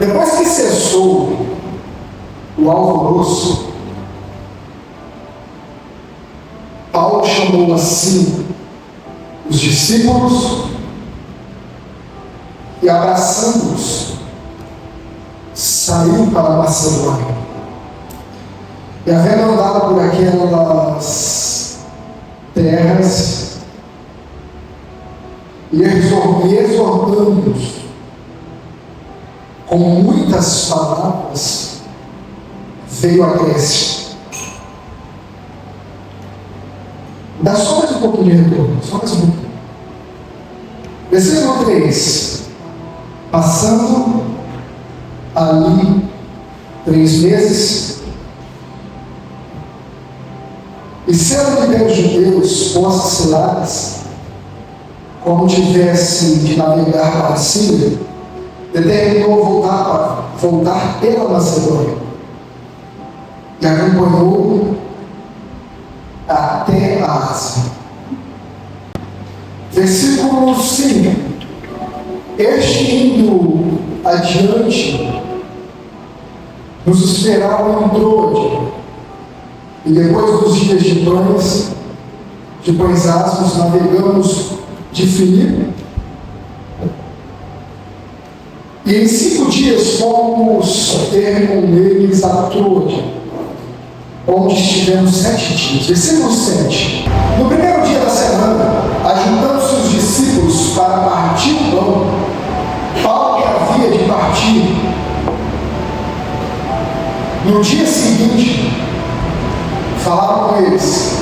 Depois que cessou o alvoroço, Paulo chamou assim os discípulos e, abraçando-os, saiu para a Macedônia. E, havendo andado por aquelas terras e exortando-os com muitas palavras, veio a Grécia. Dá só mais um pouquinho de retorno, só mais um pouquinho. Versículo 3. Passando ali 3 meses, e sendo de Deus judeus postas ciladas, como tivesse de navegar para a Síria, determinou voltar pela Macedônia, e acompanhou até a Ásia. Versículo 5. Este indo adiante, nos esperava em Troade, e depois dos dias de pães asmos, navegamos de Filipe, e em 5 dias fomos ter com eles a Troade, onde estivemos 7 dias. Versículo 7. No primeiro dia da semana, ajuntando-se os discípulos para partir o pão, Paulo, que havia de partir no dia seguinte, falava com eles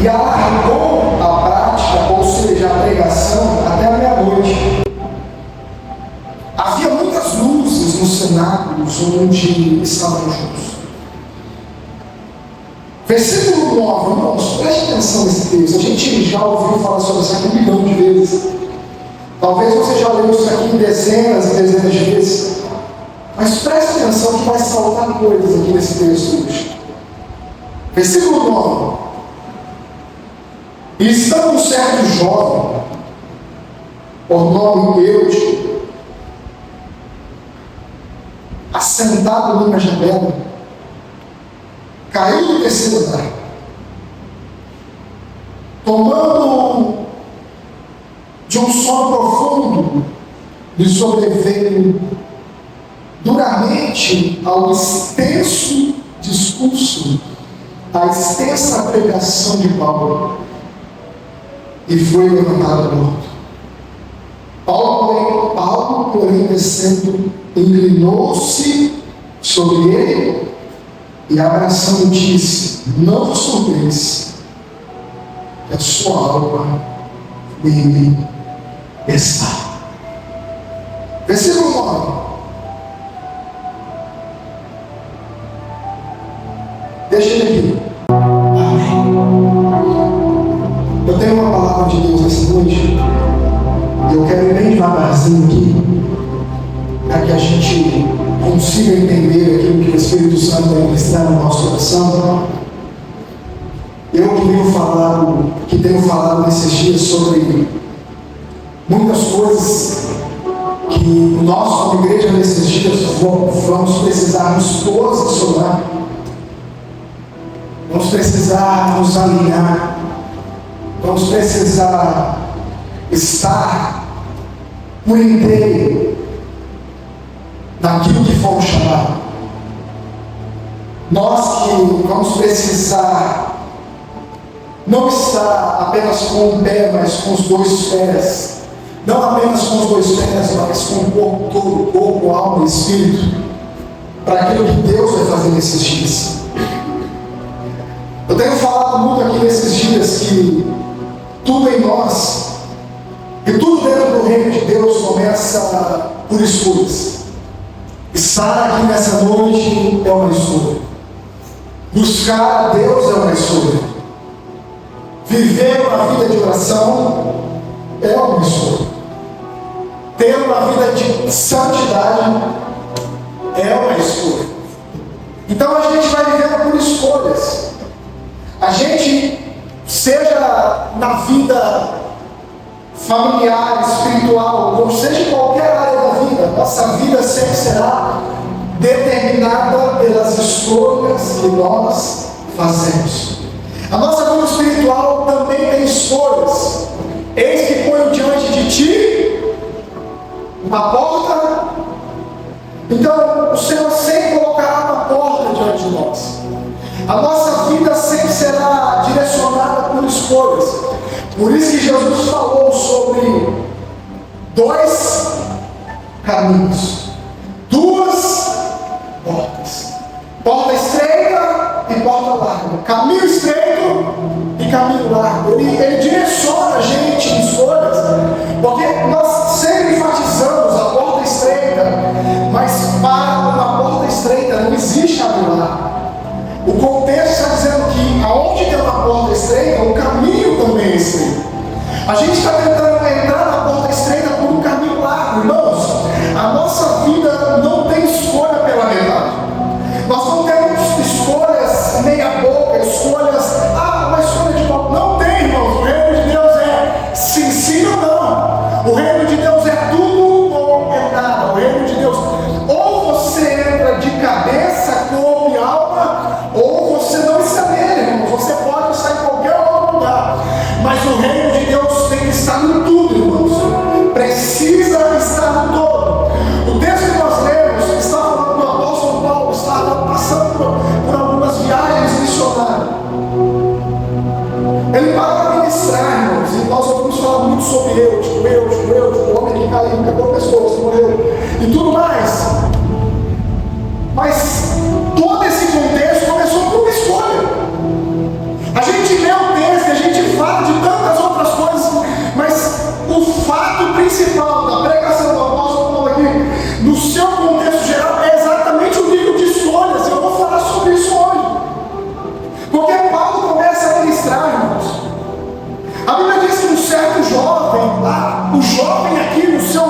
e alargou a prática, ou seja, a pregação, até a meia-noite. Havia muitas luzes nos cenáculos onde estavam juntos. Versículo 9, irmãos, preste atenção nesse texto. A gente já ouviu falar sobre isso aqui 1 milhão de vezes. Talvez você já leu isso aqui dezenas e dezenas de vezes. Mas preste atenção que vai saltar coisas aqui nesse texto hoje. Versículo 9. E estando um certo jovem, por nome Eutico, assentado numa janela, caiu do 3º andar, tomando de um sono profundo, lhe sobreveio duramente ao extenso discurso, à extensa pregação de Paulo, e foi levantado morto. Paulo, porém, descendo, inclinou-se sobre ele e, abraçando, disse: não vos surpreendais, que a sua alma nele está. Versículo 9. Deixa ele aqui. Amém. Eu tenho uma palavra de Deus essa noite. E eu quero ir bem devagarzinho aqui, para que a gente consiga entender aquilo que o Espírito Santo vai ministrar no nosso coração. Eu tenho falado nesses dias sobre muitas coisas que nós, como igreja, nesses dias vamos precisar nos posicionar, vamos precisar nos alinhar, vamos precisar estar por inteiro naquilo que fomos chamados. Nós que vamos precisar não estar apenas com um pé, mas com os 2 pés. Não apenas com os 2 pés, mas com o corpo todo, corpo, alma e espírito, para aquilo que Deus vai fazer nesses dias. Eu tenho falado muito aqui nesses dias que tudo em nós e tudo dentro do reino de Deus começa por escolhas. Estar aqui nessa noite é uma escolha. Buscar a Deus é uma escolha. Viver uma vida de oração é uma escolha. Ter uma vida de santidade é uma escolha. Então a gente vai vivendo por escolhas. A gente, seja na vida familiar, espiritual, ou seja em qualquer área da nossa vida sempre será determinada pelas escolhas que nós fazemos. A nossa vida espiritual também tem escolhas. Eis que ponho diante de ti uma porta. Então o Senhor sempre colocará uma porta diante de nós. A nossa vida sempre será direcionada por escolhas. Por isso que Jesus falou sobre dois caminhos, duas portas, porta estreita e porta larga, caminho estreito e caminho largo. Ele direciona a gente em escolhas, porque nós sempre enfatizamos a porta estreita, mas para uma porta estreita não existe caminho largo. O contexto está dizendo que aonde tem uma porta estreita, o caminho também é estreito. A gente está tentando entrar na porta estreita por um caminho largo, irmãos. A nossa vida não tem escolha pela metade. Nós não temos escolhas meia boca, escolhas, uma escolha de qual. Não tem, irmãos. O reino de Deus é sim, sim ou não. O reino de Deus é tudo ou é nada. O reino de Deus, ou você entra de cabeça, corpo e alma, ou você não está nele, irmãos. Você pode estar em qualquer outro lugar, mas o reino de Deus tem que estar no tudo, irmãos. Precisa estar no todo. O texto que nós lemos está falando do apóstolo Paulo, estava passando por algumas viagens missionárias. Ele parou para ministrar, irmãos, e nós ouvimos falar muito sobre Eutico, o homem que caiu, quebrou o pescoço, morreu, e tudo mais. Mas todo esse contexto começou por uma escolha. A gente lê o texto, a gente fala de tantas outras coisas, mas o fato principal da pregação do apóstolo Paulo aqui, no seu contexto geral, é exatamente o nível de escolhas. Eu vou falar sobre isso hoje, porque Paulo começa a ministrar, irmãos. A Bíblia diz que um certo jovem, o jovem aqui no seu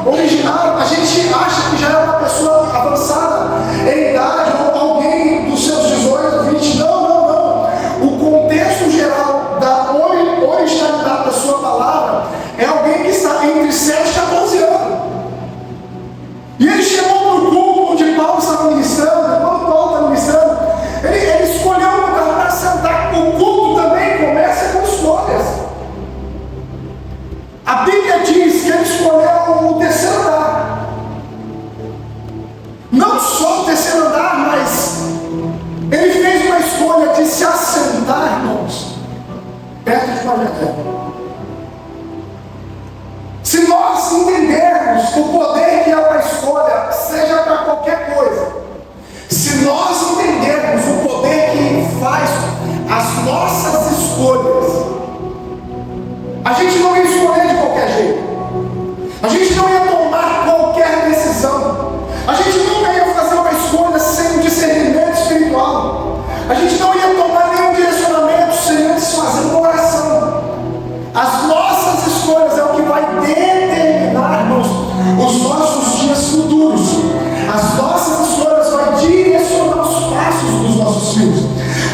original, a gente acha que já é uma pessoa avançada em idade, ou alguém dos seus 18, 20, não. O contexto geral da originalidade da sua palavra é alguém que está entre 7 e 14 anos. E ele chegou no culto onde Paulo estava ministrando, e quando Paulo está ministrando, ele escolheu um lugar para sentar. O culto também começa com escolhas. A Bíblia diz que ele escolheu o terceiro andar. Não só o terceiro andar, mas ele fez uma escolha de se assentar, irmãos, perto de Maria. Se nós entendermos o poder que é uma escolha, seja para qualquer coisa, se nós entendermos o poder que faz as nossas escolhas, a gente não ia escolher de qualquer jeito, a gente não ia tomar qualquer decisão, a gente nunca ia fazer uma escolha sem um discernimento espiritual, a gente não ia tomar nenhum direcionamento sem antes fazer uma oração. As nossas escolhas é o que vai determinar, irmãos, os nossos dias futuros. As nossas escolhas vão direcionar os passos dos nossos filhos.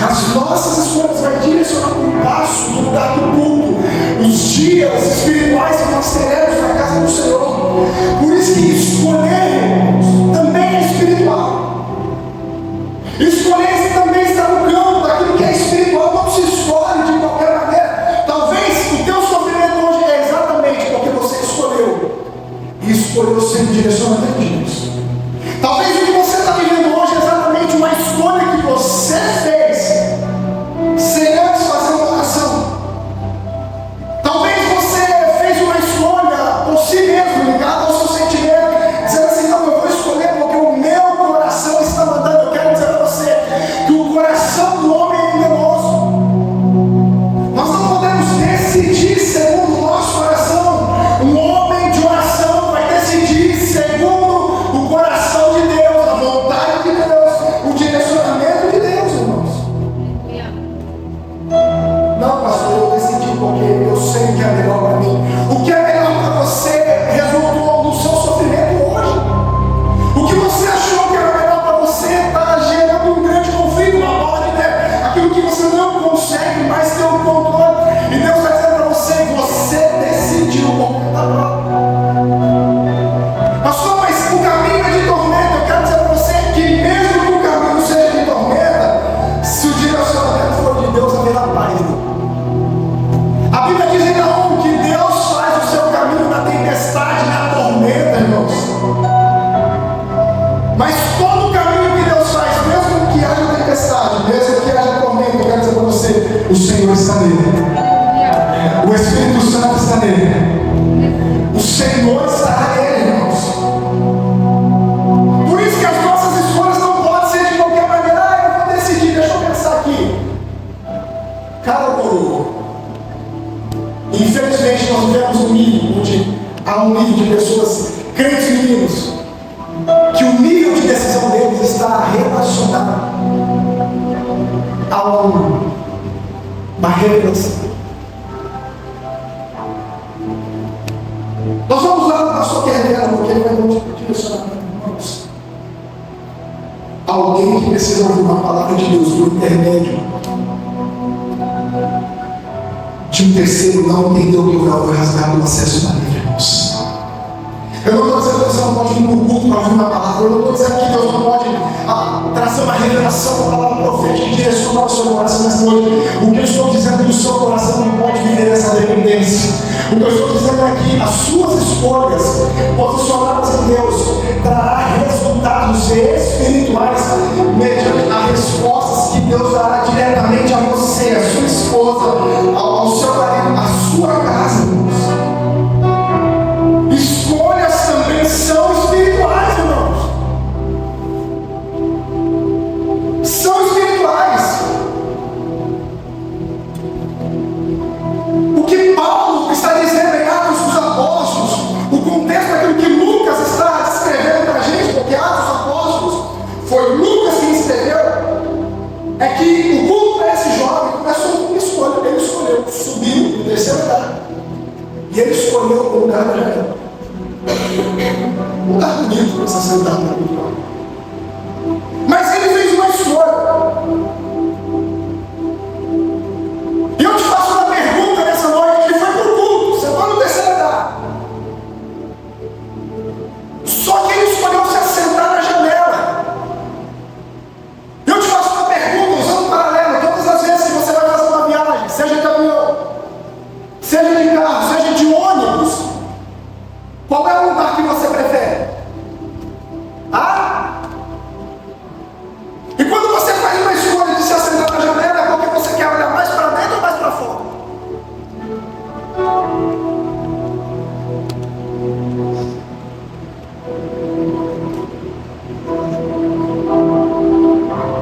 As nossas escolhas vão direcionar o passo do lugar do culto, os dias espirituais que nós teremos na casa do Senhor. Por isso que escolher também é espiritual. Escolher também está no campo daquilo que é espiritual. Não se escolhe de qualquer maneira. Talvez o teu sofrimento hoje é exatamente porque você escolheu. E escolheu ser um direcionamento de Deus. Talvez o que você está vivendo hoje é exatamente uma escolha que você fez sem antes fazer uma oração. Talvez você fez uma escolha por si mesmo, ligado ao seu sentimento, dizendo assim: não, eu vou escolher porque o meu coração está mandando. Eu quero dizer a você que o coração do homem é enganoso. Nós não podemos decidir segundo o nosso coração. Um homem de oração vai decidir segundo Há um nível de pessoas, crentes meninos, que o nível de decisão deles está relacionado a uma revelação. Nós vamos lá no pastor que revela, porque ele vai nos direcionar. Irmãos, alguém que precisa ouvir uma palavra de Deus por intermédio de um terceiro não entendeu que o véu foi rasgado no acesso da livre, irmãos. Eu não estou dizendo que você não pode ir no culto para ouvir uma palavra. Eu não estou dizendo que Deus não pode trazer uma revelação, uma palavra profética e direcionar o seu coração nessa noite. O que eu estou dizendo é que o seu coração não pode viver essa dependência. O que eu estou dizendo é que as suas escolhas posicionadas em Deus trará resultados espirituais mediante as respostas que Deus dará diretamente a você, a sua esposa, ao seu marido, a sua casa, irmãos. Escolhas também são espirituais, irmãos. São espirituais. O que Paulo está dizendo em Atos dos Apóstolos, o contexto daquilo que Lucas está descrevendo para a gente, porque Atos dos Apóstolos foi Lucas quem escreveu, é que o culto para esse jovem começou com uma escolha. Ele escolheu subir no terceiro andar. E ele escolheu o lugar da janela. Um lugar bonito para você sentar na cultura. Mas ele fez uma escolha. E eu te faço uma pergunta nessa noite. Ele foi para o culto, sentou no terceiro andar. Só que ele escolheu se assentar na janela. Eu te faço uma pergunta, usando um paralelo. Todas as vezes que você vai fazer uma viagem, seja de avião, seja de carro, seja de ônibus, qual é o lugar que você prefere? E quando você faz uma escolha de se assentar na janela, é porque você quer olhar mais para dentro ou mais para fora?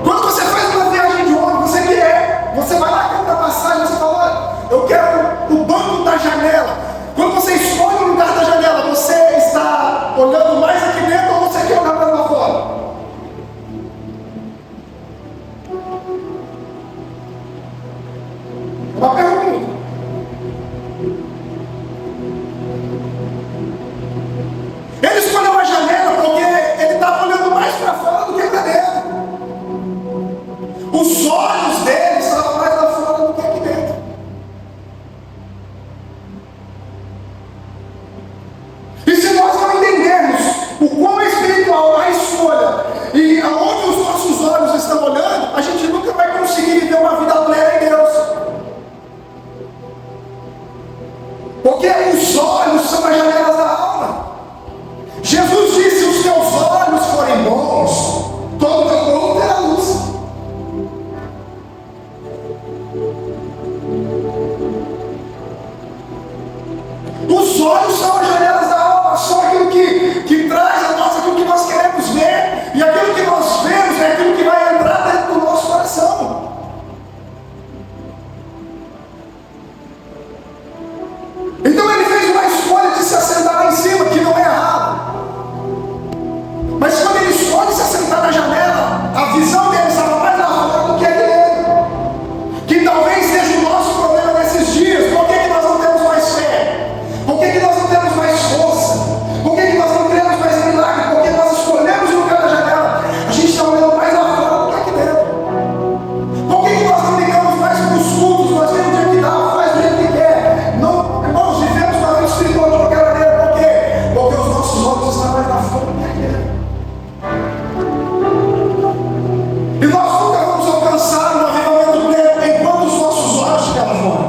Quando você faz uma viagem de ônibus, você vai lá na passagem, você fala, olha, eu quero o banco da janela. Quando você escolhe o lugar da janela, você está olhando mais aqui dentro ou você quer olhar para lá fora? Uma pergunta. Ele escolheu a janela porque ele estava olhando mais para fora do que para dentro. Os olhos dele estavam mais lá fora do que aqui dentro. E se nós não entendermos o quão espiritual é a escolha e aonde os nossos olhos estão olhando, a gente nunca vai conseguir viver uma vida plena em Deus. Porque os olhos são as janelas da alma. Jesus disse: se os teus olhos forem bons, todo o teu corpo terá luz. Os olhos são as janelas da alma, são aquilo que traz a nós aquilo que nós queremos ver, e aquilo que nós vemos é aquilo que vai entrar dentro do nosso coração. Então ele fez uma escolha de se assentar lá em cima, que não é errado. Mas quando ele escolhe se assentar na janela, a visão dele estava mais lá fora do que aqui dentro. Que talvez seja o nosso problema nesses dias. Por que nós não temos mais fé? Por que nós não temos mais força? Por que nós não temos mais milagre? Porque nós escolhemos o lugar da janela. A gente está olhando mais lá fora do que aqui dentro. Por que nós não ligamos mais para os cultos? Nós vemos o dia que dá, faz o jeito que quer. Não, irmãos, vivemos uma vida espiritual de qualquer maneira. Por quê? Porque os nossos olhos estão mais lá fora do que aqui dentro. E nós nunca vamos alcançar um avivamento pleno enquanto os nossos olhos estiverem fora.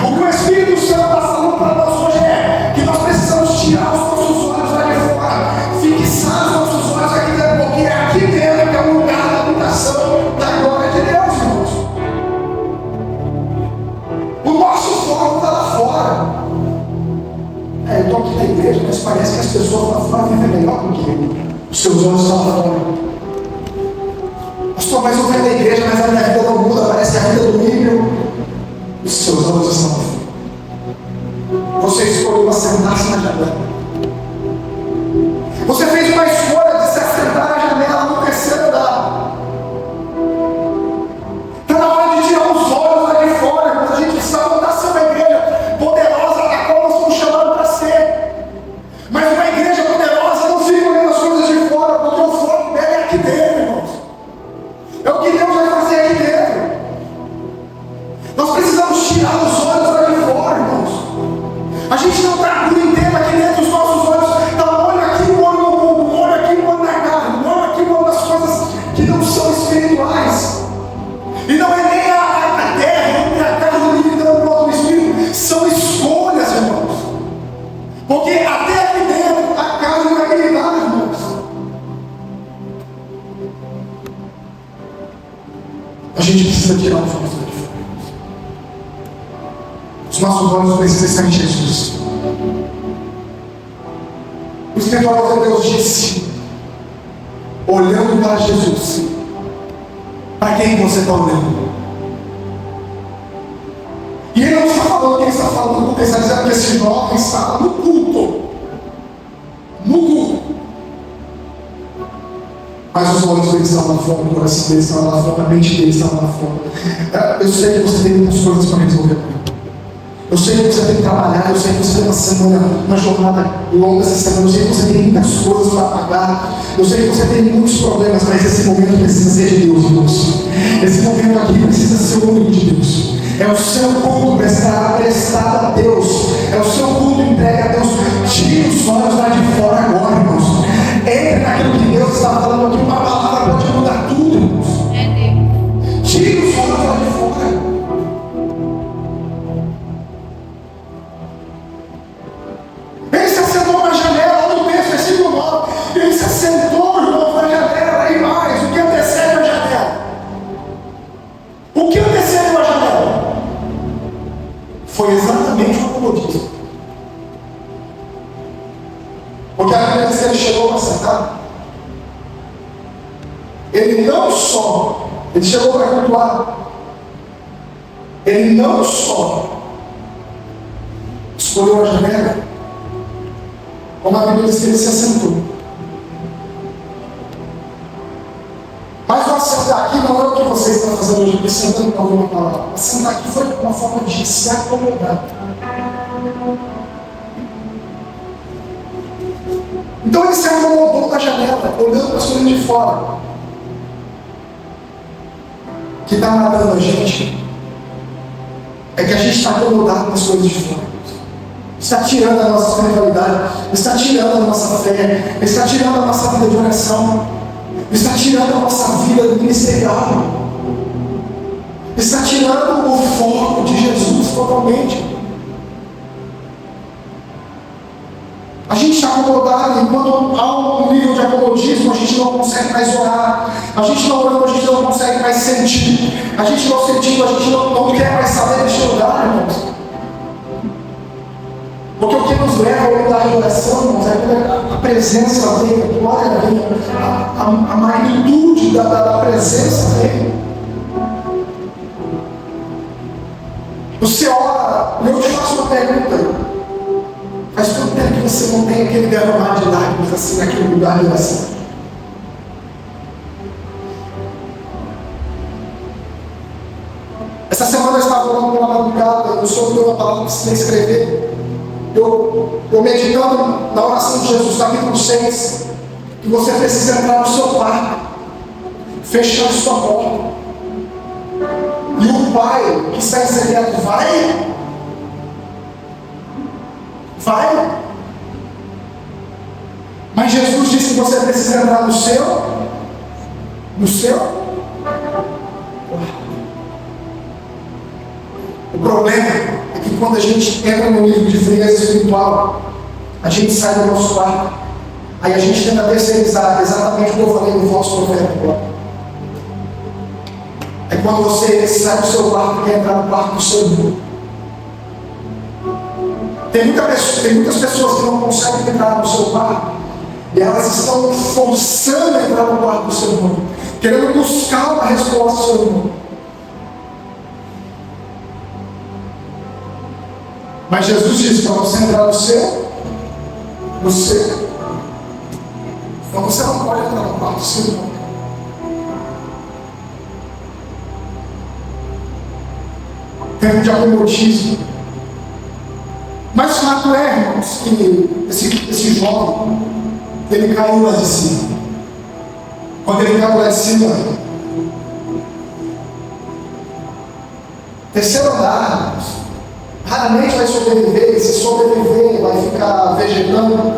O que o Espírito Santo está falando para nós hoje é que nós precisamos tirar os nossos olhos lá de fora, fixar os nossos olhos aqui dentro, porque é aqui dentro que é o lugar da habitação da glória de Deus, irmãos. O nosso foco está lá fora. Eu estou aqui na igreja, mas parece que as pessoas lá fora vivem melhor do que eu. Os seus olhos estão lá fora. Pastor, mas eu venho da igreja, mas a minha vida não muda, parece que a vida do ímpio, os seus olhos estão lá fora. Você escolheu assentar-se na janela. Você fez uma escolha de se assentar na janela no terceiro andar. Está na hora de tirar os olhos lá de fora, irmãos. A gente precisa voltar a ser uma igreja poderosa, a qual nós fomos chamados para ser. Mas uma igreja poderosa não fica olhando as coisas de fora, porque o foco dela é aqui dentro, irmãos. É o que Deus vai fazer aqui dentro. Nós precisamos tirar os olhos lá de fora, irmãos. A gente não está por inteiro aqui dentro dos nossos olhos. Está olho aqui, um olho no mundo, um olho aqui, um olho na carne, um olho aqui, um olho nas coisas que não são espirituais. E não é nem a terra, nem a carne limitando o outro espírito. São escolhas, irmãos. Porque até aqui dentro a carne vai militar, irmãos. A gente precisa tirar os olhos lá de fora. Os nossos olhos precisam estar em Jesus. O Escritor de Deus disse, olhando para Jesus. Para quem você está olhando? E ele não está falando que ele está falando, porque ele está dizendo que esse jovem estava no culto. No culto. Mas os olhos dele estavam lá fora, o coração dele estava lá fora, a mente dele estava lá fora. Eu sei que você tem muitas coisas para resolver. Eu sei que você tem que trabalhar, eu sei que você tem uma semana, uma jornada longa essa semana, eu sei que você tem muitas coisas para pagar, eu sei que você tem muitos problemas, mas esse momento precisa ser de Deus, irmãos. Esse momento aqui precisa ser o único de Deus. É o seu culto prestado a Deus, é o seu culto entregue a Deus. Tire os olhos lá de fora agora, irmãos. Entre naquilo que Deus está falando aqui, uma palavra pode mudar tudo, irmãos. Tire os olhos lá de fora. Ele se assentou na janela, olha o texto, versículo 9. Ele se assentou, irmão, na janela, e mais, o que antecede a janela? O que antecede a janela? Foi exatamente o comodismo. Porque a Bíblia diz que ele chegou para sentar. Ele não só, ele chegou para cultuar. Ele não só escolheu a janela, como a Bíblia diz que ele se assentou. Mas o assentar aqui não é o que vocês estão fazendo hoje aqui, sentando para ouvir uma palavra. Assentar aqui foi uma forma de se acomodar. Então ele se acomodou na janela, olhando para as coisas de fora. O que está matando a gente é que a gente está acomodado nas coisas de fora. Está tirando a nossa espiritualidade, está tirando a nossa fé, está tirando a nossa vida de oração, está tirando a nossa vida ministerial, está tirando o foco de Jesus totalmente. A gente está acomodado, e quando há um nível de acomodismo, a gente não consegue mais orar, a gente não orando, a gente não consegue mais sentir, a gente não sentindo, a gente não quer mais saber deste lugar, irmãos. Porque o que nos leva ao lugar de oração, irmãos, é quando a presença vem, a glória vem, a magnitude da presença vem. Você ora, eu te faço uma pergunta. Faz quanto tempo que você não tem aquele derramar de lágrimas assim naquele lugar de oração? Essa semana eu estava orando pela madrugada, o Senhor deu uma palavra para você escrever. Eu meditando na oração de Jesus, capítulo 6, que você precisa entrar no seu quarto, fechando sua porta. E o Pai que está em secreto vai. Mas Jesus disse que você precisa entrar no seu quarto. O problema é que quando a gente entra no nível de frieza espiritual, a gente sai do nosso quarto. Aí a gente tenta terceirizar exatamente o que eu falei no falso profeta agora. É quando você sai do seu quarto e quer entrar no quarto do seu irmão. Tem muitas pessoas que não conseguem entrar no seu quarto, e elas estão forçando a entrar no quarto do seu irmão, querendo buscar uma resposta do seu irmão. Mas Jesus disse para você entrar no céu, então você não pode entrar no quarto do Senhor. Tempo de acomodismo. Mas o fato é, irmãos, que esse jovem, ele caiu lá de cima. Quando ele caiu lá de cima, terceiro andar, irmãos, raramente vai sobreviver, e se sobreviver, vai ficar vegetando.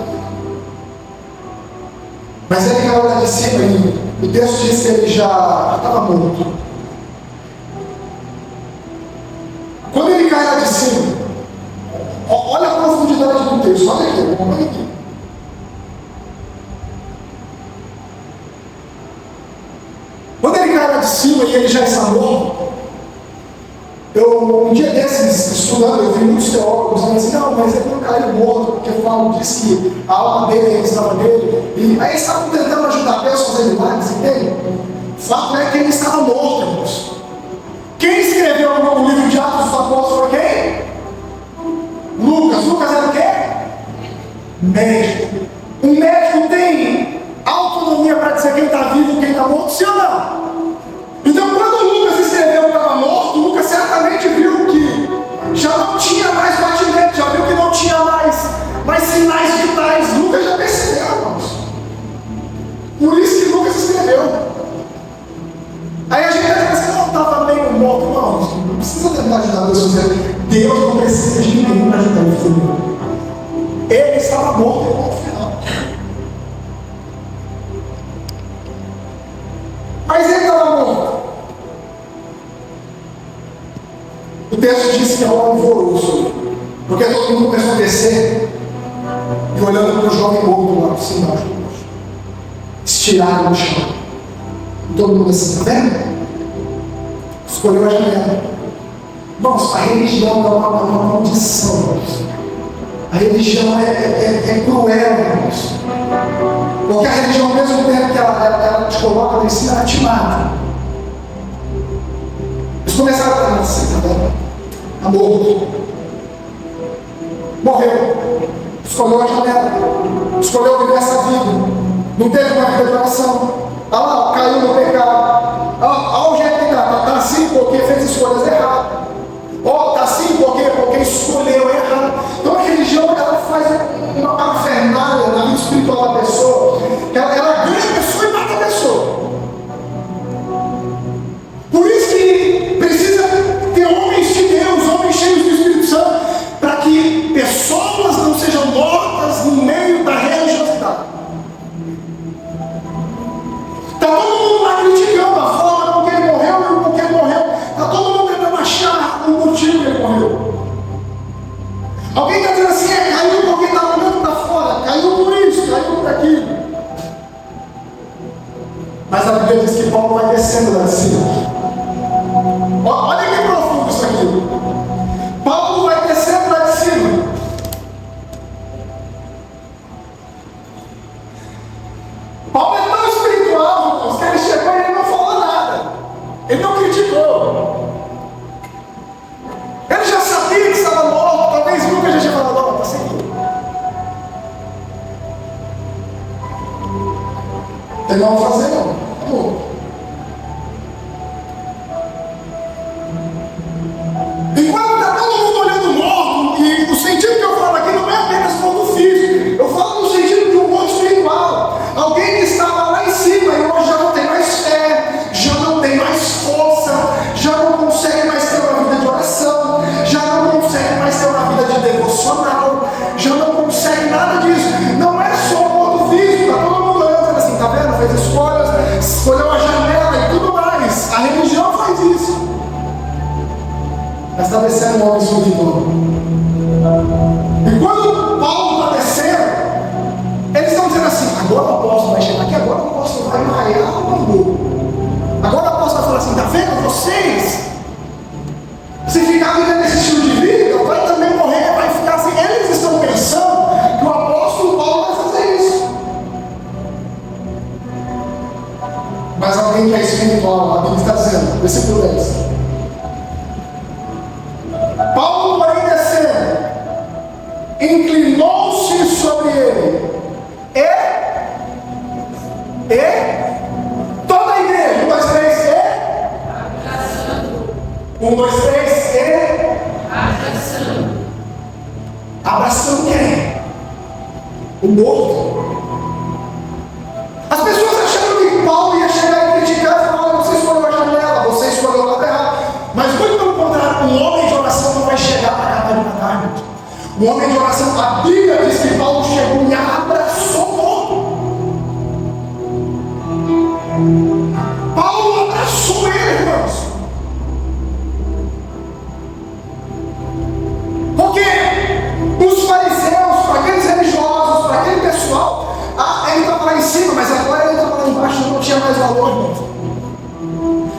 Mas ele caiu lá de cima e o texto diz que ele já estava morto. Quando ele cai lá de cima, olha a profundidade do texto, olha aqui. Quando ele cai lá de cima e ele já está morto, um dia desses, estudando, eu vi muitos teólogos dizendo assim, não, mas ele não caiu morto, porque diz que a alma dele estava nele, e aí eles estavam tentando ajudar Deus a fazer milagres, entende? O fato é que ele estava morto, irmãos. Quem escreveu o livro de Atos dos Apóstolos foi quem? Lucas. Lucas era o quê? Médico. Um médico tem autonomia para dizer quem está vivo e quem está morto, sim ou não? Então, quando Lucas escreveu que estava morto, Lucas certamente viu que já não tinha mais batimento, já viu que não tinha mais sinais vitais. Lucas já percebeu, irmãos. Por isso que Lucas escreveu. Aí a gente pensa assim, não, estava meio morto. Não precisa tentar ajudar Deus a dizer, Deus não precisa de ninguém para ajudar o filho. Ele estava morto no final. Mas ele estava morto. O texto diz que é um alvoroço, porque todo mundo começou a descer e olhando para o jovem morto lá por cima, estirado no chão. E todo mundo assim, está vendo? Escolheu a janela. Nossa, a religião é uma maldição, irmãos. A religião é cruel, irmãos. Porque a religião, ao mesmo tempo que ela te coloca lá em cima, ela te mata. Eles começaram a falar assim, tá vendo? Está morto. Morreu. Escolheu a janela. Escolheu viver essa vida. Não teve uma vida de oração. Olha lá, caiu no pecado. Olha o jeito que está assim porque fez escolhas erradas. Está assim porque escolheu errado. Então a religião ela faz uma parafernália na vida espiritual da pessoa. Ela ganha a pessoa e mata a pessoa. Por isso que precisa ter homens de Deus, homens cheios do Espírito Santo, para que pessoas não sejam mortas no meio da religiosidade. Está todo mundo lá criticando a forma com que ele morreu e com que ele morreu. Está todo mundo tentando achar o motivo que ele morreu. Alguém está dizendo assim, caiu porque está olhando para fora, caiu por isso, caiu por aquilo. Mas a Bíblia diz que Paulo vai descendo lá de cima. Olha que profundo isso aqui. Paulo vai descendo lá de cima. Paulo é tão espiritual, irmãos, que ele chegou e ele não falou nada. Ele não criticou. Ele já sabia que estava morto. Talvez nunca já tinha falado, não, está seguindo. Tem mal a fazer, não. Amor. Enquanto está todo mundo olhando morto, e o sentido que eu falo aqui não é apenas morto físico, eu falo no sentido de um morto espiritual. Alguém que estava lá em cima e hoje já não tem mais fé, já não tem mais força, já não consegue mais ter uma vida de oração, já não consegue mais ter uma vida de devocional, já não consegue nada disso. Não é só morto físico, está todo mundo olhando assim, está vendo? Fez escolhas, escolheu a janela e tudo mais. A religião faz isso. Mas está descendo um homem escondido. E quando Paulo está descendo, eles estão dizendo assim, agora o apóstolo vai chegar aqui, agora o apóstolo vai maiar o bambu. Agora o apóstolo vai falar assim, está vendo vocês? Se ficar vivendo esse estilo de vida, vai também morrer, vai ficar assim. Eles estão pensando que o apóstolo Paulo vai fazer isso. Mas alguém que é espiritual, a Bíblia está dizendo, versículo 10. Paulo, porém, descendo, sobre ele. Toda a igreja. 1, 2, 3, abraçando. 1, 2, 3, abraçando. Abraçando quem? O morto. As pessoas achando que Paulo ia chegar e criticar e falar: olha, você escolheu a janela, você escolheu o lado errado. Mas muito pelo contrário, um homem de oração não vai chegar para acabar de matar. Um homem de oração, a Bíblia diz que Paulo chegou e abraçou o morto. Paulo abraçou ele, irmãos. Porque os fariseus, para aqueles religiosos, para aquele pessoal, ele estava lá em cima, mas agora ele estava lá embaixo, não tinha mais valor, irmãos.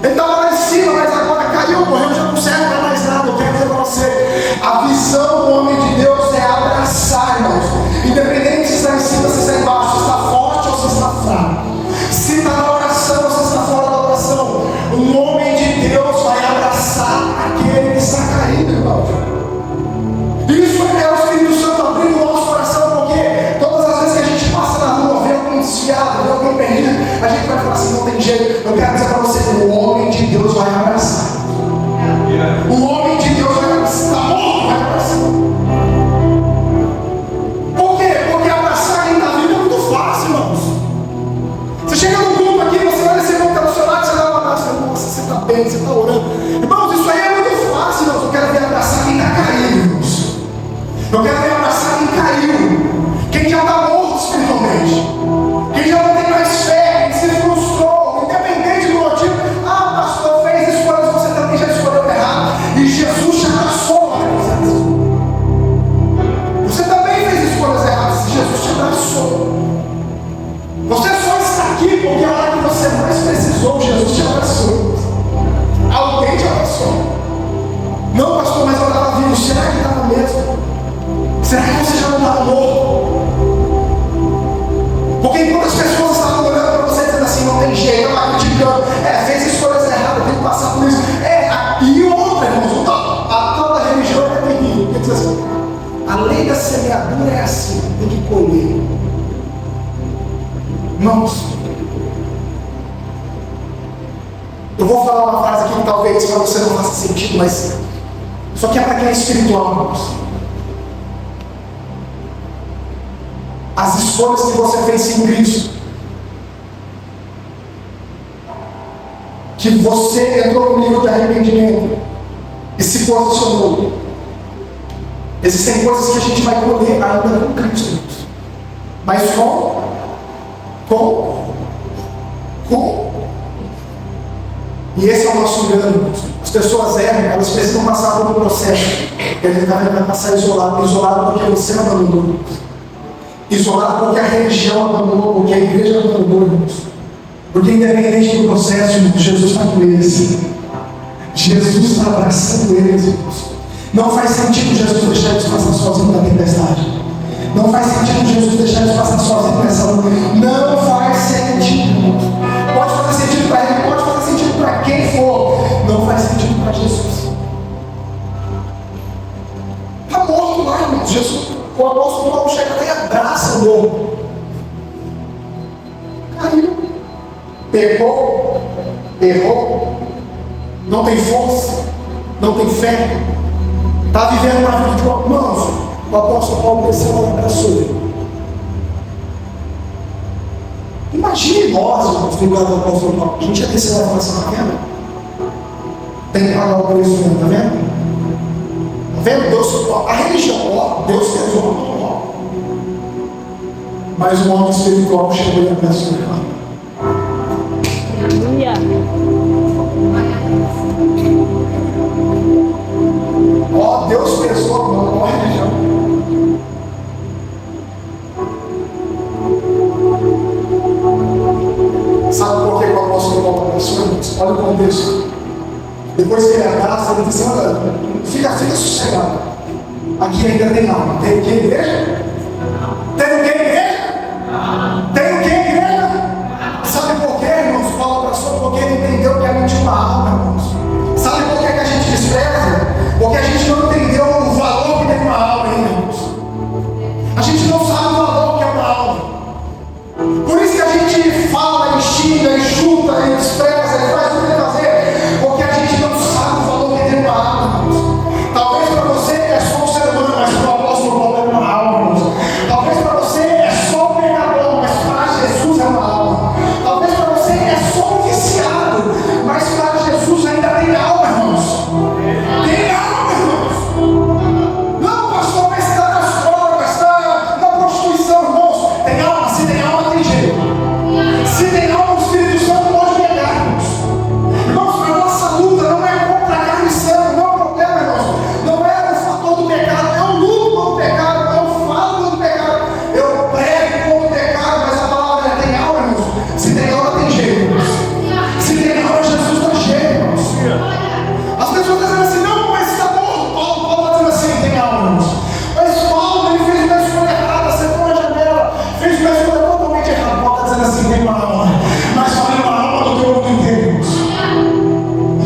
Ele estava lá em cima, mas agora caiu, morreu, já não serve para mais nada. Eu quero dizer para você, a visão do homem de Deus é abraçar, irmãos. Independente se está em cima, se está embaixo, se está forte ou se está fraco, se está na oração ou se está fora da oração, um homem de Deus vai abraçar aquele que está caído, irmãos. Isso é o Espírito Santo abrindo o nosso coração, porque todas as vezes que a gente passa na rua, vê alguém desviado, vê alguém perdido, a gente vai falar assim: não tem jeito. Eu quero dizer para você, o homem de Deus vai abraçar. O homem de Deus vai abraçar. Está morto, vai abraçar. Por quê? Porque abraçar quem está vivo é muito fácil, irmãos. Você chega num grupo aqui, você olha esse irmão que está do seu lado, você dá um abraço. Nossa, você está bem, você está orando. Irmãos, isso aí é muito fácil, irmãos. Eu quero ver abraçar quem está caído, irmãos. Eu quero ver abraçar quem caiu. Quem já está morto espiritualmente. Quem já não tem mais fé, quem se frustrou, independente do motivo. Ah, pastor, fez escolhas, você também já escolheu errado. E Jesus te abraçou. Você também fez escolhas erradas e Jesus te abraçou. Você só está aqui porque a hora que você mais precisou, Jesus te abraçou. Alguém te abraçou. Não, pastor, mas eu estava vivo. Será que estava mesmo? Será que você já não estava morto? Porque enquanto as pessoas estavam olhando para você dizendo assim: não tem jeito, ela criticando, fez escolhas erradas, tem que passar por isso. E outra, irmãos, a tal da religião é terrível. Porque diz assim: a lei da semeadura é assim, tem que colher. Irmãos, eu vou falar uma frase aqui que talvez para você não faça sentido, mas só que é para quem é espiritual, irmãos. As escolhas que você fez em Cristo, que você entrou no nível de arrependimento e se posicionou, existem coisas que a gente vai colher ainda com Cristo, mas com e esse é o nosso engano. As pessoas erram, elas precisam passar por um processo. Ele vai passar isolado porque você abandonou. Isolado porque a religião abandonou, porque a igreja abandonou, irmãos. Porque independente do processo, Jesus está com eles. Jesus está abraçando eles, irmãos. Não faz sentido Jesus deixar eles passar sozinho na tempestade. Não faz sentido Jesus deixar eles passar sozinho nessa luta. Não faz sentido, irmãos. Pode fazer sentido para ele, pode fazer sentido para quem for. Não faz sentido para Jesus. Está morto lá, irmãos. Jesus, o apóstolo Paulo chega lá e abraça o morto. Caiu. Pecou. Errou. Não tem força. Não tem fé. Está vivendo uma vida de irmãos. O apóstolo Paulo desceu lá e abraçou ele. Imagine nós, irmãos, no lugar do apóstolo Paulo. A gente ia descer lá e falar assim: está vendo? Tem que pagar o preço mesmo, está vendo? Está vendo? Deus, a religião, Deus fez o homem, mas o homem espiritual chegou e abraçou ele. Aleluia. Deus pesou a mão, a religião. Sabe por que o apóstolo Paulo abraçou? Olha o contexto. Depois que ele abraça, ele diz: olha, fica sossegado. Aqui ainda tem alma. Tem o que, igreja? Tem o que, igreja? Tem o que, igreja? Sabe por que, irmãos? Paulo abraçou porque ele entendeu que a gente tinha uma alma, irmãos. Sabe por que a gente despreza? Porque a gente não entendeu o valor que tem uma alma, irmãos. A gente não sabe o valor que é uma alma. Por isso que a gente fala, xinga, chuta, despreza, faz o que tem que fazer, porque a gente não sabe o valor que tem uma alma, irmãos. Talvez para você é só um ser humano, mas para o apóstolo Paulo é uma alma, irmãos. Talvez para você é só um pecador, mas para Jesus é uma alma. Talvez para você é só um viciado, mas para Jesus ainda tem alma, irmãos. Tem alma, irmãos. Não, pastor, mas está nas drogas, está na prostituição, irmãos. Tem alma, se tem alma, tem jeito. Se tem alma, o Espírito Santo pode pegar, irmãos. Irmãos, a nossa luta não é contra a carne e sangue, não é o problema, irmãos. Não é o fator do pecado, eu luto contra o pecado, eu falo contra o pecado, eu prego contra o pecado, mas a palavra é tem alma, irmãos. Se tem alma, tem jeito, irmãos. Se tem alma, Jesus está cheio, irmãos. As pessoas estão dizendo assim, não, mas está morto. Paulo está dizendo assim, tem alma, irmãos. Mas Paulo, ele fez uma escolha errada, sentou na janela, fez uma escolha totalmente errada. Paulo está dizendo assim, tem uma alma. Mas vale uma alma do que o mundo inteiro, irmãos.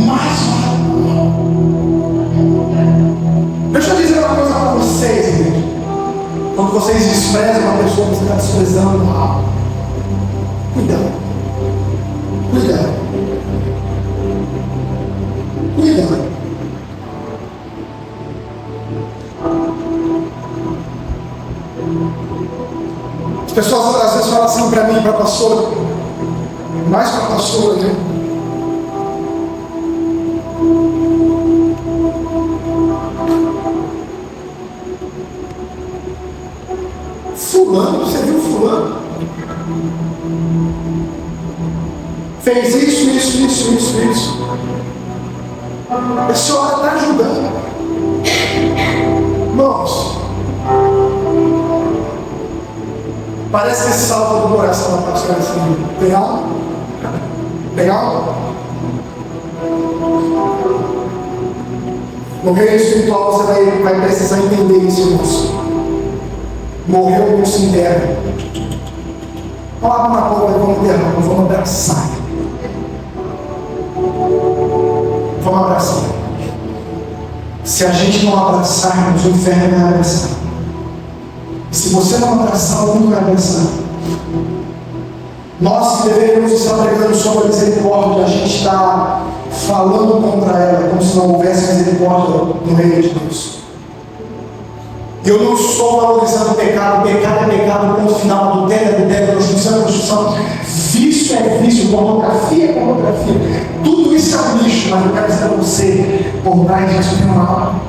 Mais vale uma alma. Deixa eu dizer uma coisa para vocês, igreja. Quando vocês desprezam uma pessoa, você está desprezando uma alma. Cuidado. Cuidado. Cuidado. As pessoas às vezes falam assim para mim, para a pastora, mais para a pastora, né? Fulano, você viu fulano? Fez isso. A senhora está ajudando. Irmãos, parece que salta do coração da pastora assim. Tem alma? Tem alma? No reino espiritual você vai precisar entender isso, irmãos. Morreu, não se enterra. Fala uma coisa, vamos enterrar, vamos abraçar. Vamos abraçar. Se a gente não abraçarmos, o inferno vai abraçar. E se você não abraçar, o mundo vai abraçar. Nós que deveríamos estar pregando sobre a misericórdia, a gente está falando contra ela, como se não houvesse misericórdia no reino de Deus. Eu não estou valorizando o pecado é pecado, ponto final, adultério é adultério, prostituição é prostituição, vício é vício, pornografia é pornografia, tudo isso é um lixo, mas eu quero dizer para você, por trás disso tem uma alma.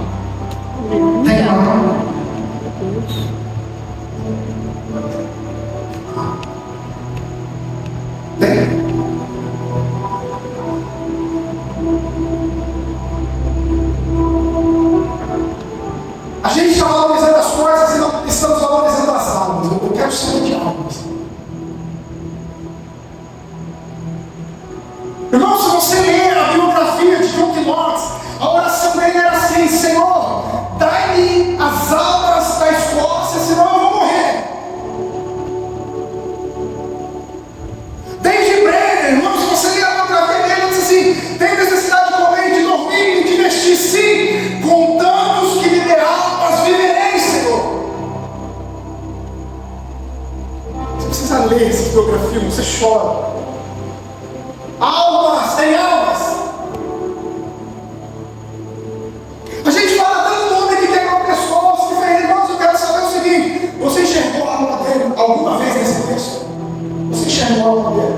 Tem uma alma. Tem. A gente está valorizando as coisas e não estamos valorizando as almas. Eu quero saber de almas. Irmão, se você ler a biografia de John Knox, a oração dele era assim: Senhor, dai-me as almas da Escócia, senão eu vou morrer. David Brenner, irmão, se você ler a biografia dele, ele diz assim: tem necessidade de comer, de dormir e de vestir, sim, com tantos que me der almas viverei, Senhor. Você precisa ler essa biografia, você chora. Almas, tem almas. A gente fala tanto do homem que quebrou pessoas, que fez irmãos. Eu quero saber o seguinte: você enxergou a alma dele alguma vez nesse texto? Você enxergou a alma dele?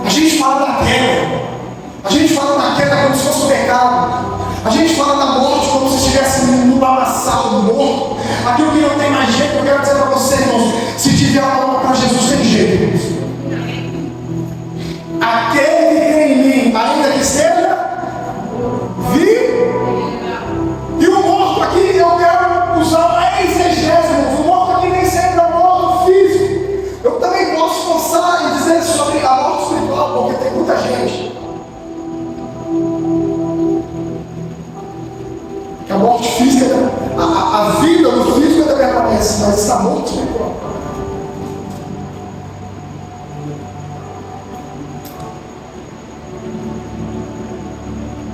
A gente fala da queda. A gente fala da queda como se fosse um pecado. A gente fala da morte como se estivesse no lamaçal morto. Aquilo que não tem mais jeito. Eu quero dizer para você, irmãos: se tiver a alma para Jesus, tem jeito, irmãos. Aquele que crê em mim, ainda que seja vivo. E o morto aqui, eu quero usar uma exegese. O morto aqui nem sempre é um morto físico. Eu também posso forçar e dizer sobre a morte espiritual, porque tem muita gente que a morte física, a vida do físico ainda permanece, mas está morto espiritual.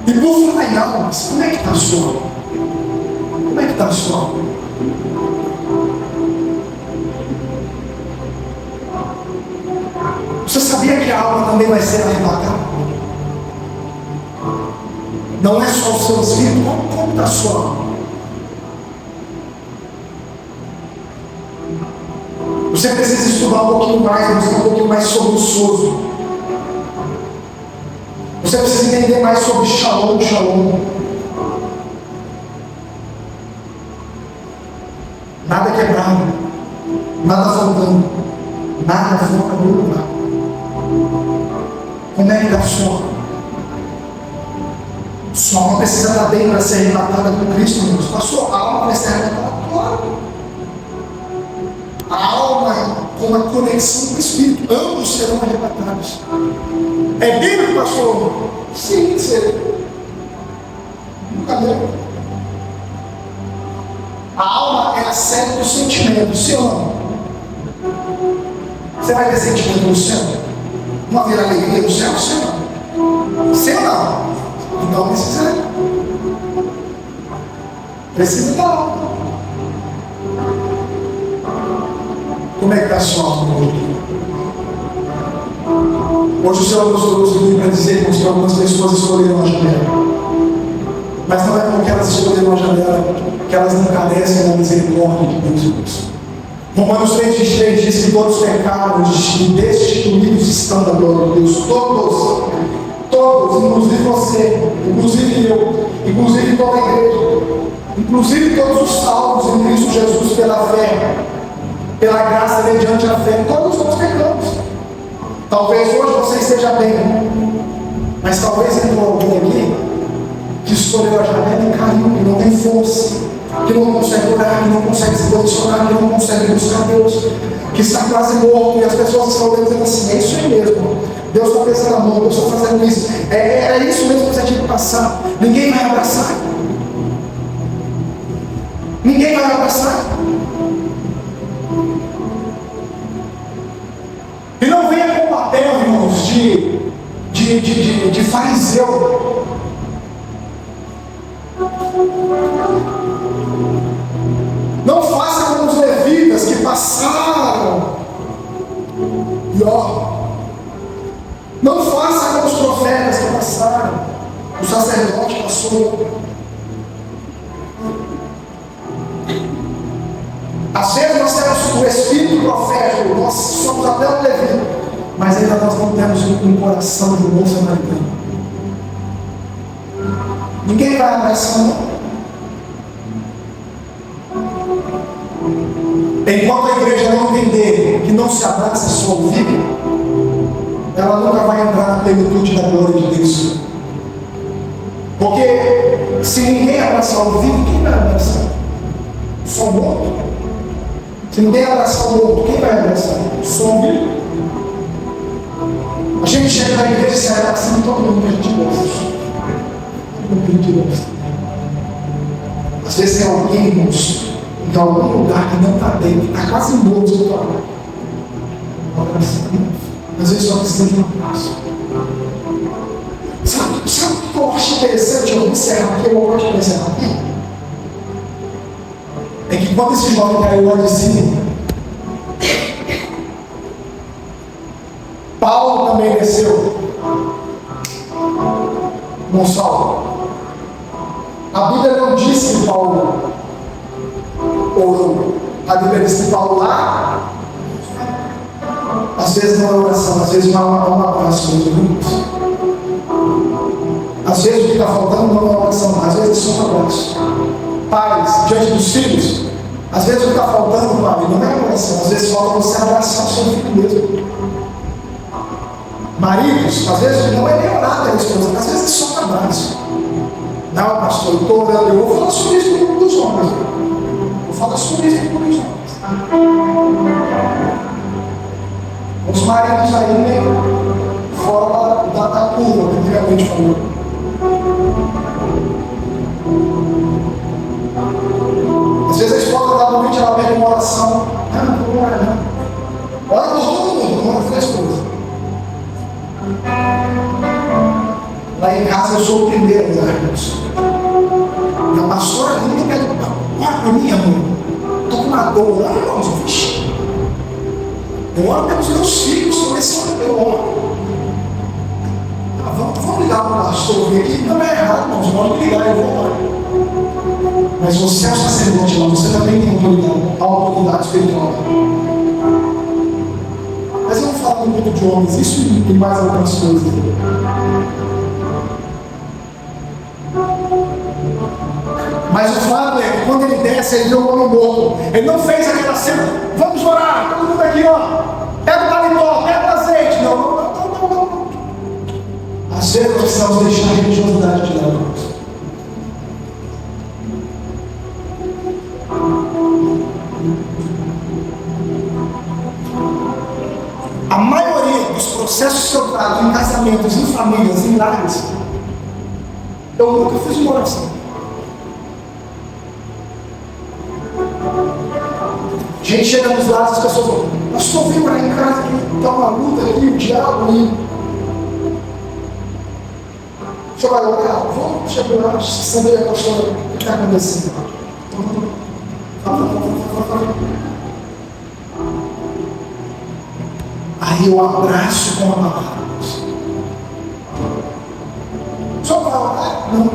E por falar em almas, como é que está a sua alma? Como é que está? está a sua alma? Você sabia que a alma também vai ser arrebatada? Não é só o seu espírito, como está a sua alma? Você precisa estudar um pouquinho mais, buscar um pouquinho mais sobre o sozo. Você precisa entender mais sobre Shalom, Shalom. Nada quebrado, nada faltando, nada fora do lugar. Como é que está a sua alma? Sua alma precisa estar bem para ser arrebatada com Cristo, irmãos. A sua alma vai ser arrebatada, claro. A alma com a conexão com o Espírito, ambos serão arrebatados. É bíblico, pastor? Sim, será. Nunca leu. A alma é a sede do sentimento, sim ou não? Você vai ter sentimento no céu? Não haverá alegria no céu, sim ou não? Sim ou não? Então precisa. Precisa da alma. Como é que está a sua alma? Hoje o Senhor nos trouxe para dizer que algumas pessoas escolheram a janela. Mas não é porque elas escolheram a janela que elas não carecem da misericórdia de Deus, irmãos. Romanos 3,23 diz que todos pecaram e destituídos estão da glória de Deus. Todos, inclusive você, inclusive eu, inclusive toda a igreja, inclusive todos os salvos em Cristo Jesus pela fé, pela graça mediante a fé, todos nós pecamos. Talvez hoje você esteja bem, mas talvez entrou alguém aqui que escolheu a janela e caiu, que não tem força, que não consegue orar, que não consegue se posicionar, que não consegue buscar Deus, que está quase morto, e as pessoas estão dizendo assim: é isso aí mesmo, Deus está pensando a mão, Deus está fazendo isso, é isso mesmo que você tinha que passar. Ninguém vai abraçar, ninguém vai abraçar. E não venha com o papel, irmãos, de fariseu. Não faça como os levitas que passaram. E ó, não faça como os profetas que passaram. O sacerdote passou. Às vezes nós temos o espírito profético, nós somos até um levita, mas ainda nós não temos um coração de um bom samaritano. Ninguém vai abraçar, não. Enquanto a igreja não entender que não se abraça só ao vivo, ela nunca vai entrar na plenitude da glória de Deus. Porque se ninguém abraçar ao vivo, quem vai abraçar? Só o morto. Se ninguém abraçar o morto, quem vai abraçar? Só o vivo. A gente chega na igreja e se abraça em todo mundo que a gente gosta. Todo mundo que a gente gosta. Às vezes tem alguém, irmãos, em algum lugar que não está bem, que está quase morto do outro lado. Às vezes só precisa de um abraço. Sabe o que eu acho interessante? Eu vou encerrar aqui, eu gosto de encerrar aqui. É que quando esse jovem caiu lá de cima, Paulo também desceu. Gonçalo, a Bíblia não diz que Paulo orou. A Bíblia diz que Paulo lá, às vezes não é oração, às vezes não é um abraço, às vezes o que está faltando não é oração, às vezes é só um abraço. Pais, diante dos filhos, às vezes o que está faltando, pai, não é oração, às vezes falta você abraçar o seu filho mesmo. Maridos, às vezes não é nem orar pela esposa, às vezes é só um abraço. Não, pastor, eu estou orando, eu vou falar sobre isso no grupo dos homens. Vou falar sobre isso no grupo dos homens. Os maridos aí, né, fora da curva, que antigamente falou. Às vezes a esposa está doente, ela pede uma oração. Não ora não. Ora por todo mundo, não ora por esposa. Lá em casa eu sou o primeiro, irmãos. E a pastora linda pede ora para mim, amor. Estou com uma dor lá, irmãos. Vixe. Eu oro pelos meus filhos, começando eu oro. Vamos ligar para o pastor vir aqui. Não é errado, irmãos. Pode ligar, eu vou orar. Mas você é o sacerdote lá, você também tem a autoridade espiritual. Mas eu vou falar um pouco de homens, isso e mais algumas coisas. Mas o fato é que quando ele desce, ele viu o homem morto. Ele não fez aquela cena, vamos orar, todo mundo aqui, ó. Pega o paletó, pega o azeite. Não. Às vezes nós precisamos deixar a religiosidade de lado. A maioria dos processos que eu trago em casamentos, em famílias, em lares, eu nunca fiz uma oração. Gente chega nos lares, as pessoas falam, nós só vim orar em casa, que está uma luta aqui, o diabo ali. O senhor vai orar? Vamos chegar lá, saber a pastora, o que está acontecendo? Aí eu abraço com a palavra. Só para orar? Não.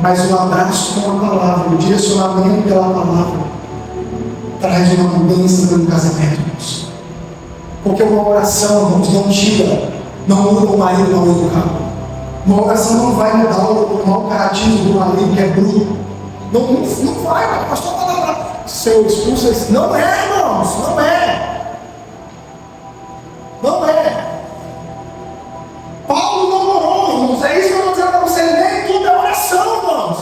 Mas o abraço com a palavra, o direcionamento pela palavra, traz uma mudança no casamento. Porque uma oração, irmãos, não tira, não muda o marido não muda o carro. Uma oração não vai mudar o mau caráter do marido que é bruto. Não vai, pastor, seu expulso esse. Não é, irmãos, não é. Não é. Paulo não orou, irmãos. É isso que eu estou dizendo para você. Nem tudo é oração, irmãos.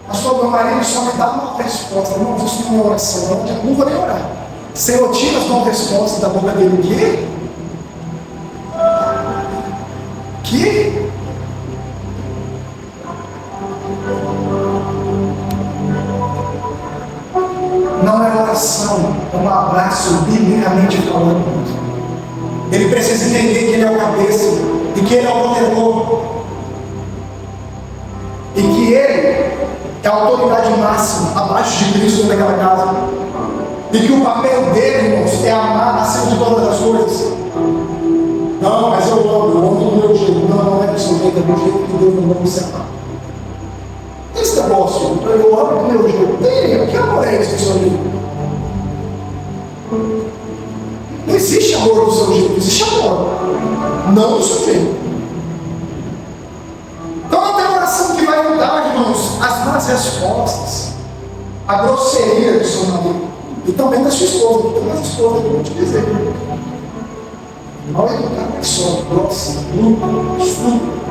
Pastor, meu marido só me dá uma resposta. Irmãos, isso não é oração. Eu não vou nem orar. Senhor, tira as não respostas da boca dele. O quê? Que? Não é oração, é um abraço biblicamente falando. Ele precisa entender que ele é o cabeça e que ele é o protetor e que ele é a autoridade máxima abaixo de Cristo naquela casa e que o papel dele, irmãos, é amar acima de todas as coisas. Não, mas eu amo do meu jeito. Não é do seu jeito, é do jeito que Deus mandou você amar. Esse negócio, eu amo do meu jeito. Que amor é esse do seu jeito? Não existe amor do seu jeito, existe amor. Não do seu jeito. Então não tem oração que vai mudar, irmãos, as más respostas, a grosseria do seu marido. E também da sua esposa, porque tem mais esposa que eu vou te dizer. Mal educado é só, grossa, bruto, estúpido.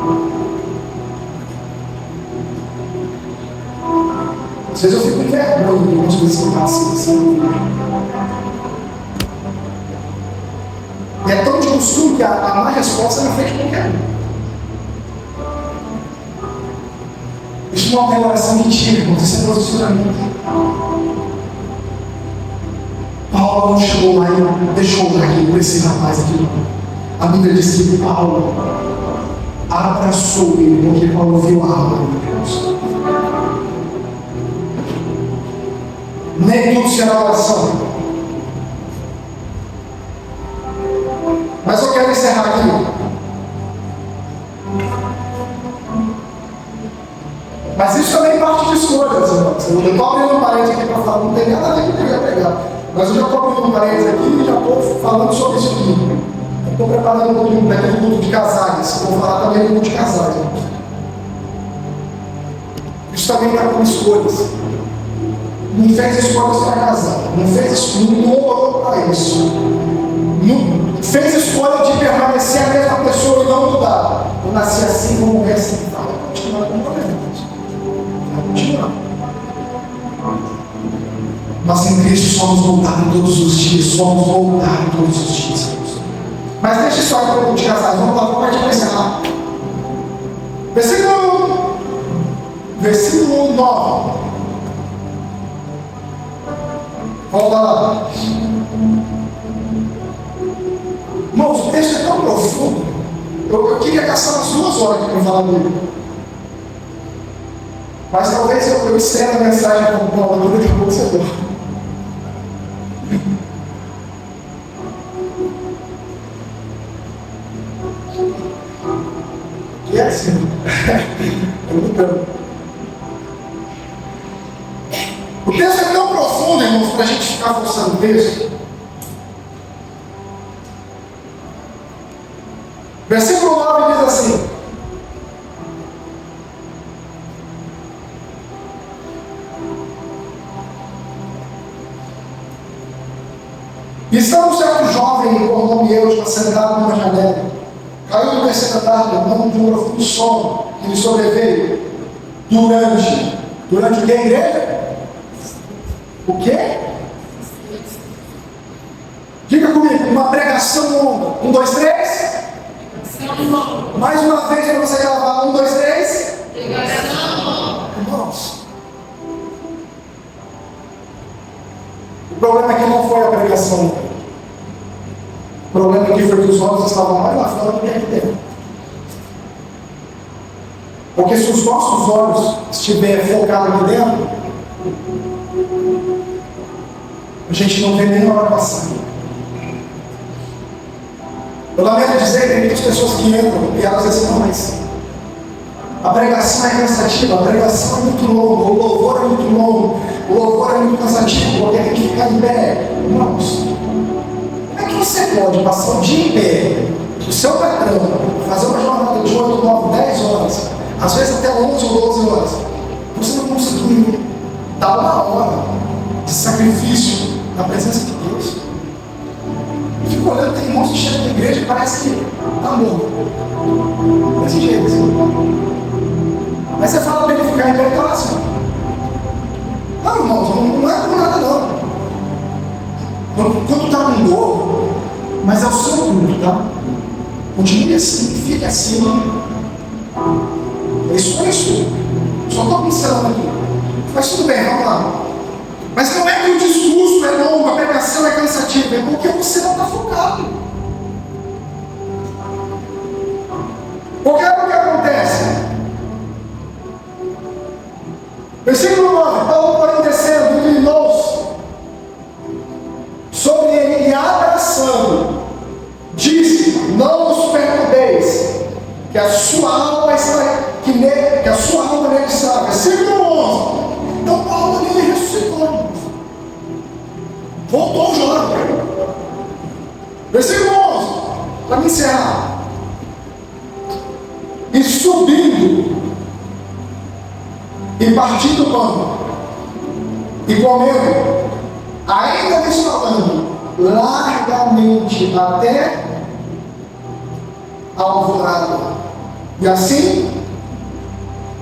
Às vezes eu fico com vergonha de algumas coisas que eu faço assim. E é tão de costume que a má resposta é na frente de qualquer um. Isso não é uma oração mentira, irmãos, isso é posicionamento. Paulo não chegou lá e deixou aqui por esse rapaz aqui. A Bíblia diz que Paulo abraçou ele, porque Paulo viu a alma de Deus. Nem tudo será oração. Mas eu quero encerrar aqui. Mas isso também parte de escolhas, irmãos. Eu estou abrindo um parênteses aqui para falar, não tem nada a ver com o que eu ia pegar. Mas eu já estou abrindo um parênteses aqui e já estou falando sobre isso aqui. Estou preparando um pouquinho daquele culto de casais. Vou falar também do culto de casais. Irmãos. Isso também está com escolhas. Não fez escolhas para casar. Não orou para isso. Não fez escolha de permanecer a mesma pessoa e não mudar. Eu nasci assim, vou morrer assim. Vai continuar como governante. Vai continuar. Nós em Cristo somos voltados todos os dias. Somos voltados todos os dias. Mas deixa só para o culto de casais. Vamos lá, vamos partir para encerrar. Versículo 9. Vamos lá. Irmãos, o texto é tão profundo Eu queria gastar umas 2 horas para falar dele. Mas talvez eu estenda a mensagem com o Paulo daqui a pouco você dorme. E é assim. O texto é tão profundo, irmãos, para a gente ficar forçando o texto. Versículo 9 diz assim: estava um certo jovem por nome Eutico sentado numa janela. Caiu no terceiro tarde, mão de um profundo sono que lhe sobreveio durante o que, igreja? O quê? Diga comigo, uma pregação longa. 1, 2, 3. Mais uma vez para você gravar. 1, 2, 3. Irmãos, o problema é que não foi a pregação. O problema aqui foi que os olhos estavam mais lá fora do que aqui dentro. Porque se os nossos olhos estiverem focados aqui dentro, a gente não vê nem a hora passar. Eu lamento dizer que tem muitas pessoas que entram e elas dizem: não, mas a pregação é cansativa, a pregação é muito longa, o louvor é muito longo, o louvor é muito cansativo, porque tem que ficar em pé. Irmãos, como é que você pode passar o dia em pé, o seu patrão, fazer uma jornada de 8, 9, 10 horas, às vezes até 11 ou 12 horas, você não conseguir dar uma hora de sacrifício na presença de Deus? Eu fico olhando, tem irmãos que chegam na igreja e parece que está morto. Desse jeito assim. Mas você fala para ele ficar em pé e fala assim: não, irmãos, não é por nada não. Quando está com dor, mas é o seu culto, tá? Continue assim, fique acima. É isso. Só estou pincelando aqui. Mas tudo bem, vamos lá. Mas não é que o discurso é longo, a pregação é cansativa, é porque você não está focado. Porque é o que acontece. Versículo 9: Paulo, porém, descendo, inclinou-se sobre ele e abraçando, disse: não os perturbeis, que a sua alma está que a sua alma nele está. Versículo 11. Então Paulo ali ressuscitou, voltou ao jovem. Versículo 11, para me encerrar. E subindo e partindo o pão e comendo, ainda lhes falando largamente até a alvorada. E assim,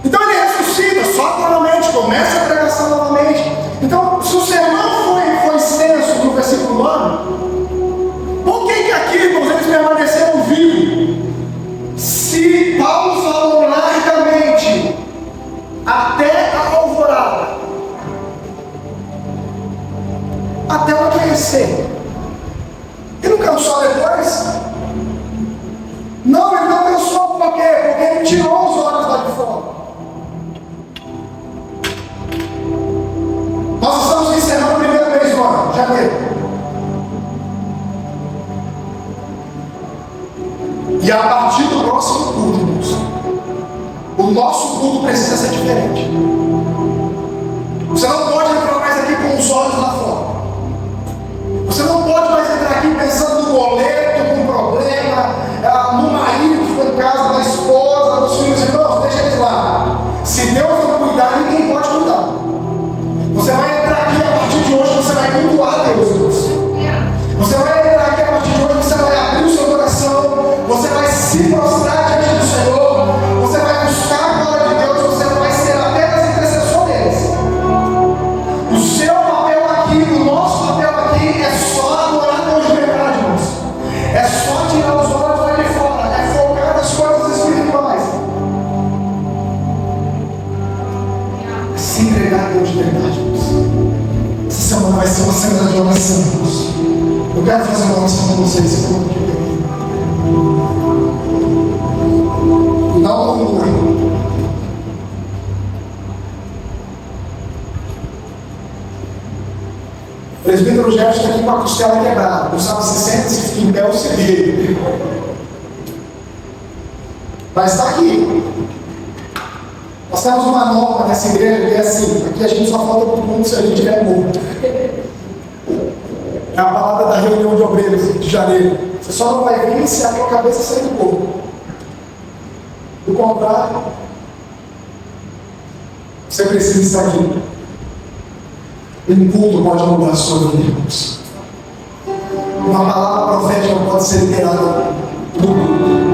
então ele ressuscita, sobe novamente, começa a pregação novamente. Então, se o sermão foi extenso no versículo 9, por que aqui, irmãos, eles permaneceram vivos? Se Paulo falou largamente até a alvorada, até o amanhecer, ele não cansou depois? Não, ele não cansou por quê? Porque ele tirou os olhos lá de fora. Nós estamos encerrando o primeiro mês do ano, janeiro. E a partir do próximo culto, irmãos, o nosso culto precisa ser diferente. Você não pode entrar mais aqui com os olhos lá fora. Você não pode mais entrar aqui pensando no boleto, no problema, no marido que foi em casa, na esposa, nos filhos. Irmãos, deixa eles lá. Se Deus não cuidar, ninguém pode cuidar. Você vai entrar aqui a partir de hoje, você vai cultuar Deus. Você vai entrar aqui a partir de hoje, você vai abrir o seu coração, você vai se prostrar diante do Senhor, você vai buscar a glória de Deus, você não vai ser apenas intercessor deles. O seu papel aqui, o nosso papel aqui é só adorar Deus de verdade, irmãos. É só tirar os olhos lá de fora, é focar nas coisas espirituais. É se entregar a Deus de verdade, irmãos. Essa semana vai ser uma semana de oração, irmãos. Eu quero fazer uma oração com vocês, se for presbítero Gerson está aqui com a costela quebrada. Não sabe se senta, se fica em pé ou se deita. Mas está aqui. Nós temos uma norma nessa igreja que é assim: aqui a gente só falta para o mundo se a gente tiver morto. É a palavra da reunião de obreiros de janeiro. Você só não vai vir se a tua cabeça sair do corpo. Do contrário, você precisa estar aqui. Um culto pode mudar a sua vida, irmãos. Uma palavra profética pode ser liberada no culto.